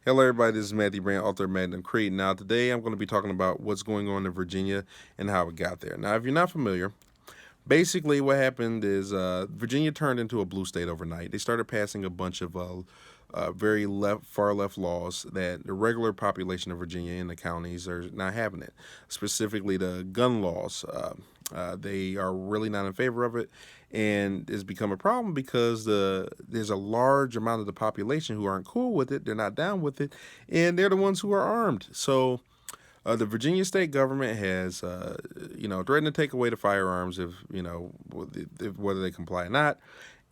Hello, everybody. This is Matthew Brand, author of Magnum Creed. Now, today I'm going to be talking about what's going on in Virginia and how it got there. Now, if you're not familiar, basically what happened is Virginia turned into a blue state overnight. They started passing a bunch of very far left laws that the regular population of Virginia and the counties are not having it. Specifically, the gun laws. They are really not in favor of it, and it's become a problem because there's a large amount of the population who aren't cool with it. They're not down with it, and they're the ones who are armed. So the Virginia state government has, threatened to take away the firearms whether they comply or not.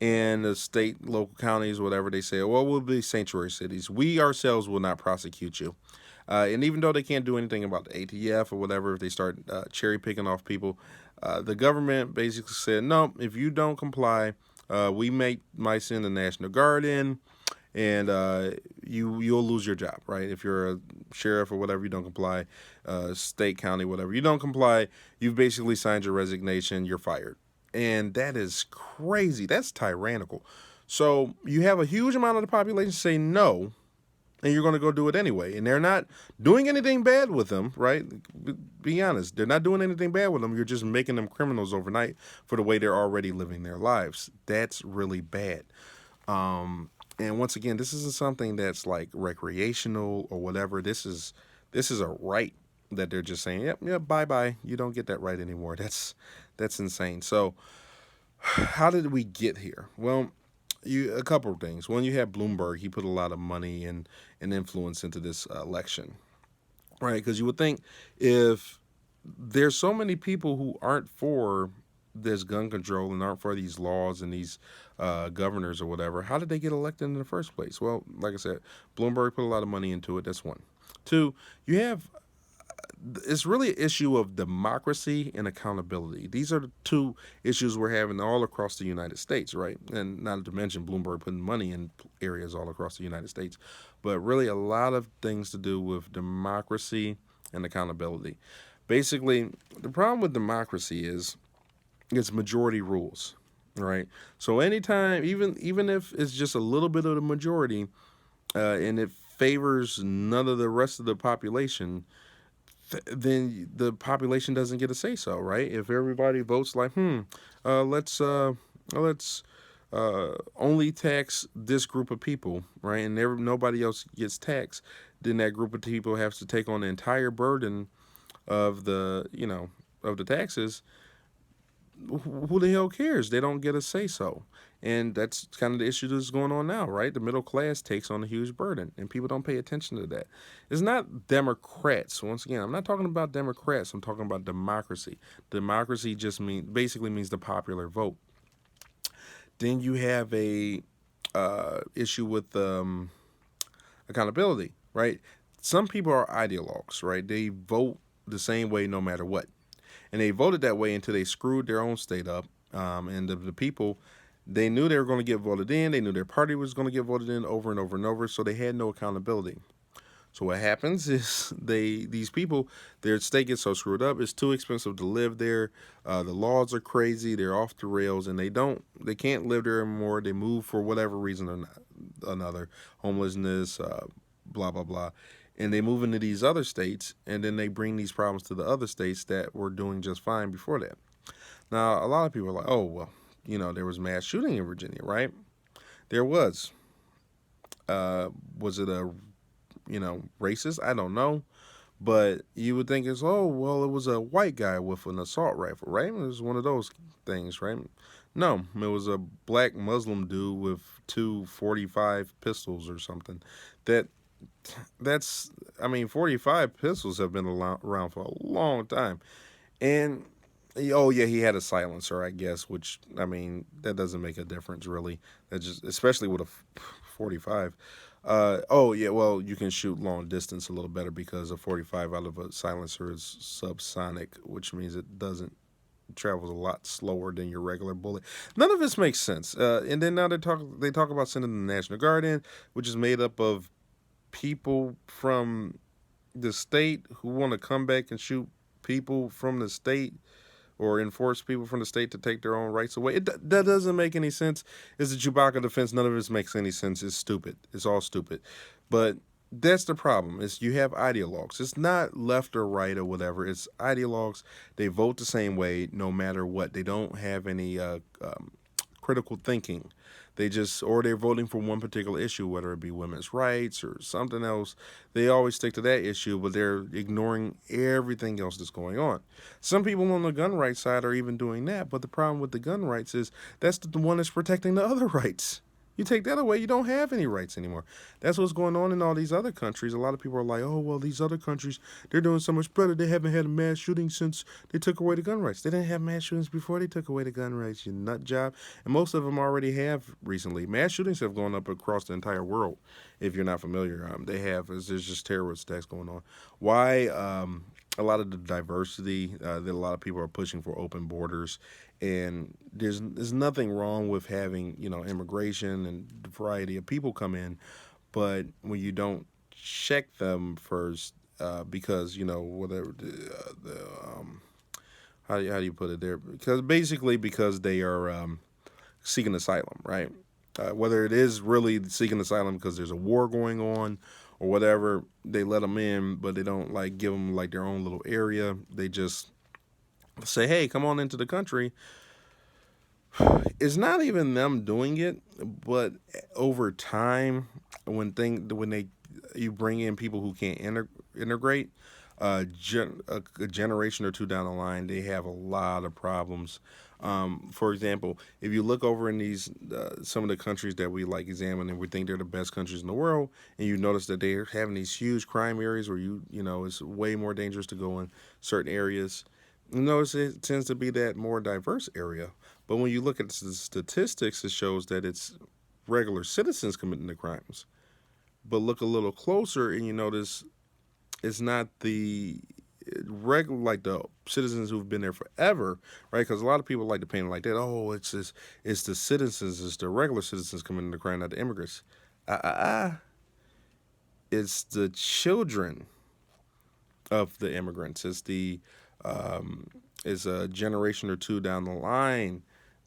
And the state, local counties, whatever, they say, well, we'll be sanctuary cities. We ourselves will not prosecute you. And even though they can't do anything about the ATF or whatever, if they start cherry picking off people, the government basically said, no, if you don't comply, we might send the National Guard in, and you'll lose your job, right? If you're a sheriff or whatever, you don't comply, state, county, whatever, you don't comply, you've basically signed your resignation, you're fired. And that is crazy. That's tyrannical. So you have a huge amount of the population say no, and you're going to go do it anyway. And they're not doing anything bad with them, right? Be honest. They're not doing anything bad with them. You're just making them criminals overnight for the way they're already living their lives. That's really bad. And once again, this isn't something that's like recreational or whatever. This is a right that they're just saying, yep, yep, bye bye. You don't get that right anymore. That's insane. So how did we get here? Well, a couple of things. One, you have Bloomberg. He put a lot of money and influence into this election, right? Because you would think if there's so many people who aren't for this gun control and aren't for these laws and these governors or whatever, how did they get elected in the first place? Well, like I said, Bloomberg put a lot of money into it. That's one. Two, you have it's really an issue of democracy and accountability. These are the two issues we're having all across the United States, right? And not to mention Bloomberg putting money in areas all across the United States, but really a lot of things to do with democracy and accountability. Basically, the problem with democracy is it's majority rules, right? So anytime, even if it's just a little bit of the majority, and it favors none of the rest of the population, then the population doesn't get a say so, right? If everybody votes like, let's only tax this group of people, right, and nobody else gets taxed, then that group of people has to take on the entire burden of the taxes. Who the hell cares? They don't get a say so. And that's kind of the issue that's going on now, right? The middle class takes on a huge burden, and people don't pay attention to that. It's not Democrats. Once again, I'm not talking about Democrats. I'm talking about democracy. Democracy just basically means the popular vote. Then you have a issue with accountability, right? Some people are ideologues, right? They vote the same way no matter what, and they voted that way until they screwed their own state up. And the people, they knew they were going to get voted in. They knew their party was going to get voted in over and over and over. So they had no accountability. So what happens is these people, their state gets so screwed up. It's too expensive to live there. The laws are crazy. They're off the rails, and they can't live there anymore. They move for whatever reason or not, another, homelessness, blah blah blah, and they move into these other states, and then they bring these problems to the other states that were doing just fine before that. Now, a lot of people are like, oh, well, there was mass shooting in Virginia, right? There was. Was it a, racist? I don't know. But you would think it's, oh, well, it was a white guy with an assault rifle, right? It was one of those things, right? No, it was a black Muslim dude with two 45 pistols or something. That I mean, 45 pistols have been around for a long time. And oh yeah, he had a silencer, I guess, which I mean that doesn't make a difference really. That just especially with a 45. Oh yeah, well you can shoot long distance a little better because a 45 out of a silencer is subsonic, which means it doesn't travels a lot slower than your regular bullet. None of this makes sense. And then now they talk about sending the National Guard in, which is made up of people from the state who want to come back and shoot people from the state or enforce people from the state to take their own rights away. That doesn't make any sense. It's a Chewbacca defense. None of this makes any sense. It's stupid. It's all stupid. But That's the problem. Is you have ideologues. It's not left or right or whatever. It's ideologues. They vote the same way no matter what. They don't have any critical thinking. They just, or they're voting for one particular issue, whether it be women's rights or something else. They always stick to that issue, but they're ignoring everything else that's going on. Some people on the gun rights side are even doing that, but the problem with the gun rights is that's the one that's protecting the other rights. You take that away, you don't have any rights anymore. That's what's going on in all these other countries. A lot of people are like, oh, well, these other countries, they're doing so much better. They haven't had a mass shooting since they took away the gun rights. They didn't have mass shootings before they took away the gun rights, you nut job. And most of them already have recently. Mass shootings have gone up across the entire world, if you're not familiar. They have. There's just terrorist attacks going on. Why? A lot of the diversity that a lot of people are pushing for open borders, and there's nothing wrong with having immigration and the variety of people come in, but when you don't check them first, because whatever how do you put it there? Because basically because they are seeking asylum, right? Whether it is really seeking asylum because there's a war going on or whatever, they let them in, but they don't like give them like their own little area. They just say, "Hey, come on into the country." It's not even them doing it, but over time, when they you bring in people who can't integrate, a generation or two down the line, they have a lot of problems. For example, if you look over in these some of the countries that we like examine and we think they're the best countries in the world, and you notice that they're having these huge crime areas where it's way more dangerous to go in certain areas. You notice it tends to be that more diverse area. But when you look at the statistics, it shows that it's regular citizens committing the crimes. But look a little closer, and you notice it's not the regular like the citizens who've been there forever, right? Because a lot of people like to paint it like that. Oh, it's the citizens, it's the regular citizens committing the crime, not the immigrants. It's the children of the immigrants. It's the is a generation or two down the line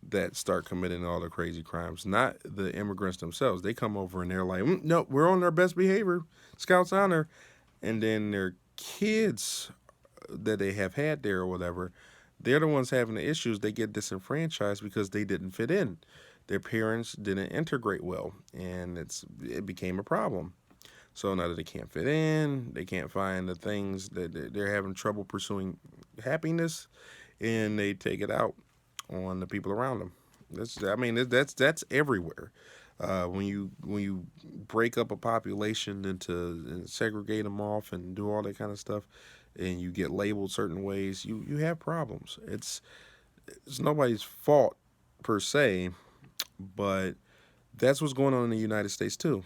that start committing all the crazy crimes, not the immigrants themselves. They come over and they're like, no, we're on our best behavior, Scouts honor, and then their kids that they have had there or whatever, they're the ones having the issues. They get disenfranchised because they didn't fit in. Their parents didn't integrate well, and it became a problem. So now that they can't fit in, they can't find the things that they're having trouble pursuing happiness, and they take it out on the people around them. I mean, that's everywhere. When you break up a population into and segregate them off and do all that kind of stuff, and you get labeled certain ways, you have problems. It's nobody's fault per se, but that's what's going on in the United States too.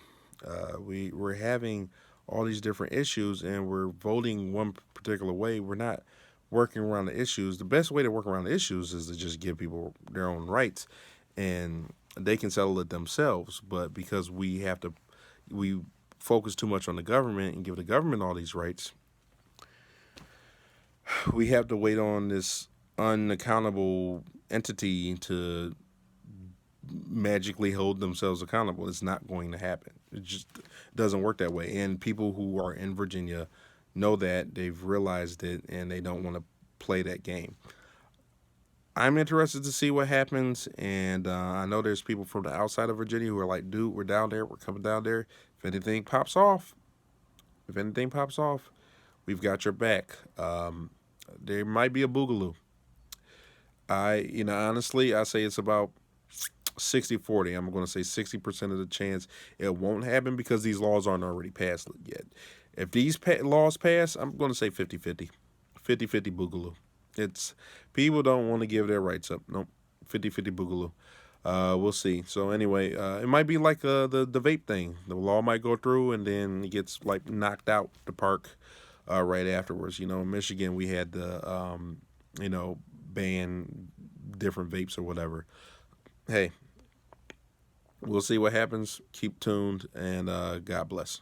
We're having all these different issues, and we're voting one particular way. We're not working around the issues. The best way to work around the issues is to just give people their own rights, and they can settle it themselves. But because we focus too much on the government and give the government all these rights, we have to wait on this unaccountable entity to magically hold themselves accountable. It's not going to happen. It just doesn't work that way. And people who are in Virginia know that, they've realized it, and they don't want to play that game. I'm interested to see what happens, and I know there's people from the outside of Virginia who are like, dude, we're down there, we're coming down there. If anything pops off, we've got your back. There might be a Boogaloo. Honestly, I say it's about 60-40. I'm going to say 60% of the chance it won't happen because these laws aren't already passed yet. If these laws pass, I'm going to say 50-50. 50-50 Boogaloo. It's people don't want to give their rights up. Nope. 50-50 Boogaloo. We'll see. So anyway, it might be like the vape thing. The law might go through and then it gets like knocked out the park right afterwards. In Michigan we had the ban different vapes or whatever. Hey, we'll see what happens. Keep tuned, and God bless.